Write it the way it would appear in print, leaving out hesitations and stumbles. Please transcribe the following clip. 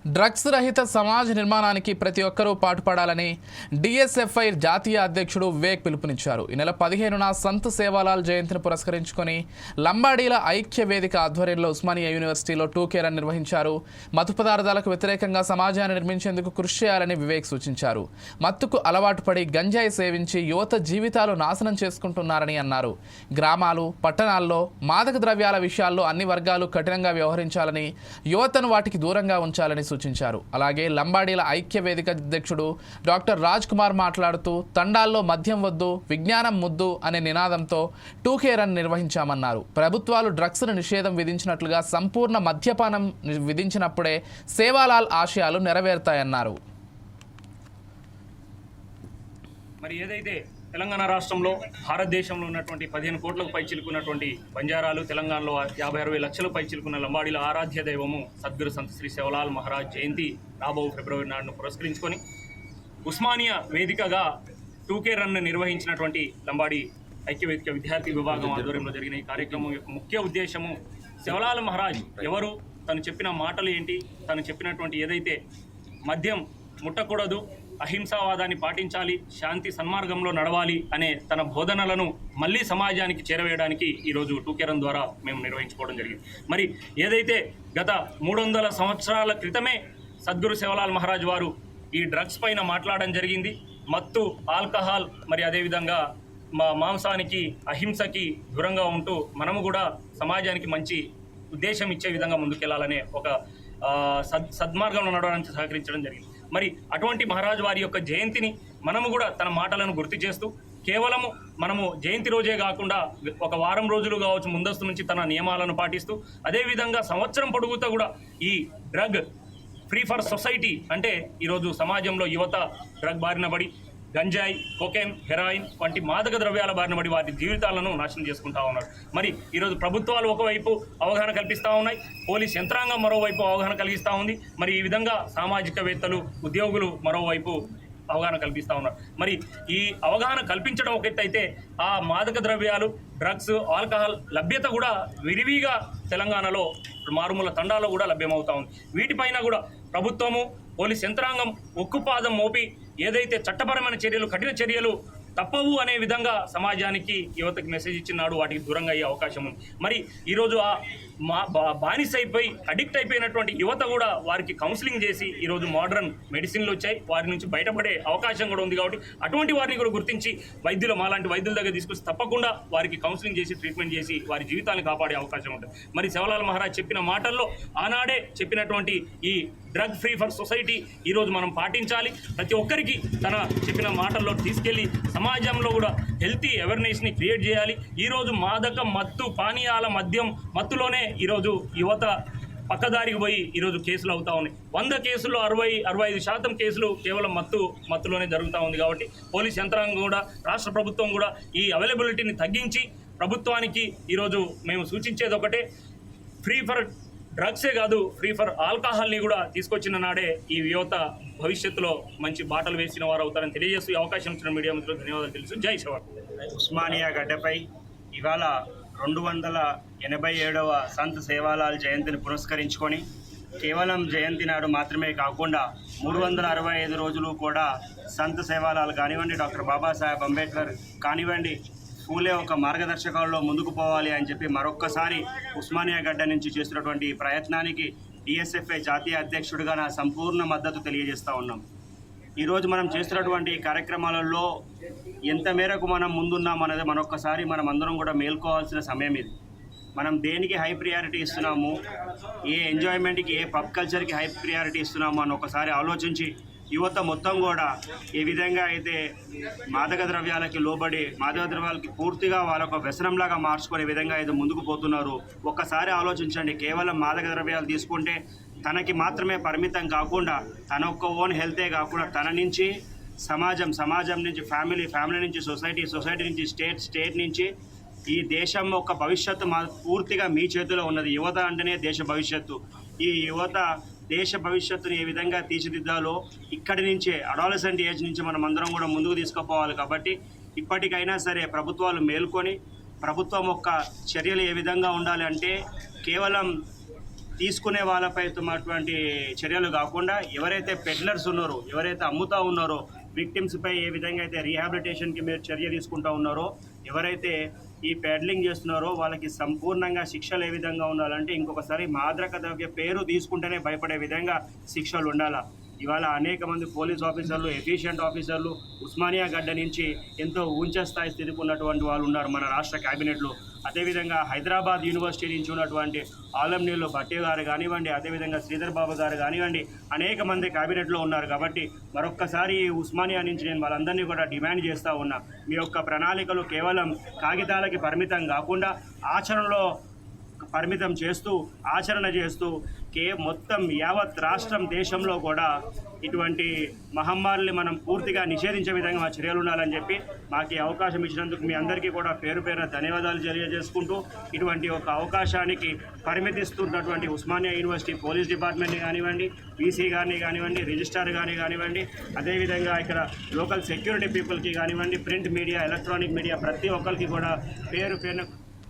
Drugs రహిత సమాజ నిర్మాణానికి ప్రతి ఒక్కరూ పాటుపడాలని డిఎస్ఎఫ్ఐ జాతీయ అధ్యక్షుడు వివేక్ పిలుపునిచ్చారు. ఈ నెల 15న సంత్ సేవాలాల్ జయంతిని పురస్కరించుకొని లంబాడీల ఐక్య వేదిక ఆధ్వర్యంలో ఉస్మానియా యూనివర్సిటీలో 2K రన్ నిర్వహించారు. మత్తు పదార్థాలకు వ్యతిరేకంగా సమాజాన్ని నిర్మించేందుకు కృషి చేయాలని వివేక్ సూచించారు. మత్తుకు అలవాటు పడి గంజాయి సేవించి యువత జీవితాలు నాశనం చేసుకుంటున్నారని అన్నారు. గ్రామాలు, పట్టణాల్లో మాదక ద్రవ్యాల విషయాల్లో అన్ని వర్గాలు కఠినంగా వ్యవహరించాలని, యువతను వాటికి దూరంగా ఉంచాలని సూచించారు. అలాగే లంబాడీల ఐక్య వేదిక అధ్యక్షుడు డాక్టర్ రాజ్ కుమార్ మాట్లాడుతూ తండాల్లో మద్యం వద్దు, విజ్ఞానం ముద్దు అనే నినాదంతో 2K రన్ నిర్వహించామన్నారు. ప్రభుత్వాలు డ్రగ్స్ నిషేధం విధించినట్లుగా సంపూర్ణ మద్యపానం విధించినప్పుడే సేవాలాల్ ఆశయాలు నెరవేరుతాయన్నారు. మరి ఏదైతే తెలంగాణ రాష్ట్రంలో భారతదేశంలో ఉన్నటువంటి 15 కోట్లకు పై చిలుకున్నటువంటి బంజారాలు, తెలంగాణలో 50-60 లక్షల పై చిలుకున్న లంబాడీల ఆరాధ్య దైవము సద్గురు సంత్ శ్రీ సేవాలాల్ మహారాజ్ జయంతి రాబో ఫిబ్రవరి 4ను పురస్కరించుకొని ఉస్మానియా వేదికగా 2K రన్ నిర్వహించినటువంటి లంబాడీ ఐక్యవేదిక విద్యార్థి విభాగం ఆధ్వర్యంలో జరిగిన ఈ కార్యక్రమం యొక్క ముఖ్య ఉద్దేశము సేవాలాల్ మహారాజ్ ఎవరు, తను చెప్పిన మాటలు ఏంటి, తను చెప్పినటువంటి ఏదైతే మద్యం ముట్టకూడదు, అహింసావాదాన్ని పాటించాలి, శాంతి సన్మార్గంలో నడవాలి అనే తన బోధనలను మళ్ళీ సమాజానికి చేరవేయడానికి ఈరోజు 2K రన్ ద్వారా మేము నిర్వహించుకోవడం జరిగింది. మరి ఏదైతే గత 300 సంవత్సరాల క్రితమే సద్గురు సేవాలాల్ మహారాజ్ వారు ఈ డ్రగ్స్ పైన మాట్లాడడం జరిగింది. మత్తు, ఆల్కహాల్, మరి అదేవిధంగా మాంసానికి, అహింసకి దూరంగా ఉంటూ మనము కూడా సమాజానికి మంచి ఉద్దేశం ఇచ్చే విధంగా ముందుకెళ్లాలనే ఒక సద్మార్గంలో నడవడానికి సహకరించడం జరిగింది. మరి అటువంటి మహారాజు వారి యొక్క జయంతిని మనము కూడా తన మాటలను గుర్తు చేస్తూ కేవలము మనము జయంతి రోజే కాకుండా ఒక వారం రోజులు కావచ్చు ముందస్తు నుంచి తన నియమాలను పాటిస్తూ అదేవిధంగా సంవత్సరం పొడుగుతా కూడా ఈ డ్రగ్ ఫ్రీ ఫర్ సొసైటీ అంటే ఈరోజు సమాజంలో యువత డ్రగ్ బారిన పడి గంజాయి, కొకైన్, హెరాయిన్ వంటి మాదక ద్రవ్యాల బారిన పడి వారి జీవితాలను నాశనం చేసుకుంటా ఉన్నారు. మరి ఈరోజు ప్రభుత్వాలు ఒకవైపు అవగాహన కల్పిస్తూ ఉన్నాయి, పోలీస్ యంత్రాంగం మరోవైపు అవగాహన కలిగిస్తూ ఉంది. మరి ఈ విధంగా సామాజికవేత్తలు, ఉద్యోగులు మరోవైపు అవగాహన కల్పిస్తూ ఉన్నారు. మరి ఈ అవగాహన కల్పించడం ఒక ఎత్తు అయితే ఆ మాదక ద్రవ్యాలు, డ్రగ్స్, ఆల్కహాల్ లభ్యత కూడా విరివిగా తెలంగాణలో మారుమూల తండాల్లో కూడా లభ్యమవుతా ఉంది. వీటిపైన కూడా ప్రభుత్వము, పోలీస్ యంత్రాంగం ఉక్కుపాదం మోపి ఏదైతే చట్టపరమైన చర్యలు, కఠిన చర్యలు తప్పవు అనే విధంగా సమాజానికి, యువతకి మెసేజ్ ఇచ్చినాడు, వాటికి దూరంగా అయ్యే అవకాశం ఉంది. మరి ఈరోజు ఆ బానిస అయిపోయి అడిక్ట్ అయిపోయినటువంటి యువత కూడా వారికి కౌన్సిలింగ్ చేసి ఈరోజు మోడర్న్ మెడిసిన్లు వచ్చాయి, వారి నుంచి బయటపడే అవకాశం కూడా ఉంది. కాబట్టి అటువంటి వారిని కూడా గుర్తించి వైద్యులు, మాలాంటి వైద్యుల దగ్గర తీసుకొచ్చి తప్పకుండా వారికి కౌన్సిలింగ్ చేసి, ట్రీట్మెంట్ చేసి వారి జీవితాన్ని కాపాడే అవకాశం ఉంటుంది. మరి సేవాలాల్ మహారాజ్ చెప్పిన మాటల్లో ఆనాడే చెప్పినటువంటి ఈ డ్రగ్ ఫ్రీ ఫర్ సొసైటీ ఈరోజు మనం పాటించాలి. ప్రతి ఒక్కరికి తన చెప్పిన మాటల్లో తీసుకెళ్లి సమాజంలో కూడా హెల్తీ అవేర్నెస్ని క్రియేట్ చేయాలి. ఈరోజు మాదక, మత్తు, పానీయాల, మద్యం మత్తులోనే ఈరోజు యువత పక్కదారికి పోయి ఈరోజు కేసులు అవుతా ఉన్నాయి. 100 కేసుల్లో 60-65% కేసులు కేవలం మత్తులోనే జరుగుతూ ఉంది. కాబట్టి పోలీస్ యంత్రాంగం కూడా, రాష్ట్ర ప్రభుత్వం కూడా ఈ అవైలబిలిటీని తగ్గించి ప్రభుత్వానికి ఈరోజు మేము సూచించేది ఒకటే, ఫ్రీ ఫర్ డ్రగ్సే కాదు, ఫ్రీ ఫర్ ఆల్కహాల్ని కూడా తీసుకొచ్చిన నాడే ఈ యువత భవిష్యత్తులో మంచి బాటలు వేసిన వారు అవుతారని తెలియజేస్తూ అవకాశం ఇచ్చిన మీడియా మిత్రులకు ధన్యవాదాలు తెలుసు. జై శివ. ఉస్మానియా గడ్డపై ఇవాళ 287వ సంత్ సేవాలాల్ జయంతిని పురస్కరించుకొని కేవలం జయంతి నాడు మాత్రమే కాకుండా 365 రోజులు కూడా సంత్ సేవాలాల్ కానివ్వండి, డాక్టర్ బాబాసాహెబ్ అంబేద్కర్ కానివ్వండి, పూలే ఒక మార్గదర్శకాల్లో ముందుకు పోవాలి అని చెప్పి మరొక్కసారి ఉస్మానియా గడ్డ నుంచి చేస్తున్నటువంటి ప్రయత్నానికి డిఎస్ఎఫ్ఐ జాతీయ అధ్యక్షుడిగా నా సంపూర్ణ మద్దతు తెలియజేస్తూ ఉన్నాం. ఈరోజు మనం చేస్తున్నటువంటి కార్యక్రమాలలో ఎంత మేరకు మనం ముందున్నాం అనేది మరొక్కసారి మనం అందరం కూడా మేల్కోవాల్సిన సమయం ఇది. మనం దేనికి హై ప్రియారిటీ ఇస్తున్నాము, ఏ ఎంజాయ్మెంట్కి, ఏ పబ్ కల్చర్కి హై ప్రియారిటీ ఇస్తున్నాము అని ఒకసారి ఆలోచించి యువత మొత్తం కూడా ఏ విధంగా అయితే మాదక ద్రవ్యాలకి లోబడి, మాదక ద్రవ్యాలకి పూర్తిగా వాళ్ళొక వ్యసనంలాగా మార్చుకునే విధంగా అయితే ముందుకు పోతున్నారు. ఒక్కసారి ఆలోచించండి. కేవలం మాదక ద్రవ్యాలు తీసుకుంటే తనకి మాత్రమే పరిమితం కాకుండా, తన ఒక్క ఓన్ హెల్తే కాకుండా తన నుంచి సమాజం నుంచి ఫ్యామిలీ నుంచి సొసైటీ నుంచి స్టేట్ నుంచి ఈ దేశం యొక్క భవిష్యత్తు పూర్తిగా మీ చేతిలో ఉన్నది. యువత అంటేనే దేశ భవిష్యత్తు. ఈ యువత దేశ భవిష్యత్తుని ఏ విధంగా తీర్చిదిద్దాలో ఇక్కడి నుంచే, అడాలసెంట్ ఏజ్ నుంచి మనం అందరం కూడా ముందుకు తీసుకుపోవాలి. కాబట్టి ఇప్పటికైనా సరే ప్రభుత్వాలు మేల్కొని ప్రభుత్వం యొక్క చర్యలు ఏ విధంగా ఉండాలి అంటే కేవలం తీసుకునే వాళ్ళపై ఉన్నటువంటి చర్యలు కాకుండా ఎవరైతే పెడ్లర్స్ ఉన్నారో, ఎవరైతే అమ్ముతా ఉన్నారో, విక్టిమ్స్పై ఏ విధంగా అయితే రీహాబిలిటేషన్కి మీరు చర్య తీసుకుంటూ ఉన్నారో, ఎవరైతే ఈ పెడ్లింగ్ చేస్తున్నారో వాళ్ళకి సంపూర్ణంగా శిక్షలు ఏ విధంగా ఉండాలంటే ఇంకొకసారి మాదక ద్రవ్య పేరు తీసుకుంటేనే భయపడే విధంగా శిక్షలు ఉండాలా. ఇవాళ అనేక మంది పోలీస్ ఆఫీసర్లు, ఎఫిషియెంట్ ఆఫీసర్లు ఉస్మానియా గడ్డ నుంచి ఎంతో ఉంచ స్థాయి స్థితికి ఉన్నటువంటి వాళ్ళు ఉన్నారు మన రాష్ట్ర క్యాబినెట్లో. అదేవిధంగా హైదరాబాద్ యూనివర్సిటీ నుంచి ఉన్నటువంటి ఆలంనీళ్ళు భట్టి గారు కానివ్వండి, అదేవిధంగా శ్రీధర్ బాబు గారు కానివ్వండి, అనేక మంది క్యాబినెట్లో ఉన్నారు. కాబట్టి మరొక్కసారి ఉస్మానియా నుంచి నేను వాళ్ళందరినీ కూడా డిమాండ్ చేస్తూ ఉన్నా, మీ యొక్క ప్రణాళికలు కేవలం కాగితాలకి పరిమితం కాకుండా ఆచరణలో పరిమితం చేస్తూ, ఆచరణ చేస్తూ మొత్తం యావత్ రాష్ట్రం దేశంలో కూడా ఇటువంటి మహమ్మారిని మనం పూర్తిగా నిషేధించే విధంగా మా చర్యలు ఉండాలని చెప్పి మాకు ఈ అవకాశం ఇచ్చినందుకు మీ అందరికీ కూడా పేరు పేరున ధన్యవాదాలు తెలియజేసుకుంటూ, ఇటువంటి ఒక అవకాశానికి పరిమితిస్తున్నటువంటి ఉస్మానియా యూనివర్సిటీ పోలీస్ డిపార్ట్మెంట్ని కానివ్వండి, వీసీ గారిని కానివ్వండి, రిజిస్ట్రార్ గారిని కానివ్వండి, అదేవిధంగా ఇక్కడ లోకల్ సెక్యూరిటీ పీపుల్కి కానివ్వండి, ప్రింట్ మీడియా, ఎలక్ట్రానిక్ మీడియా ప్రతి ఒక్కరికి కూడా పేరు పేరున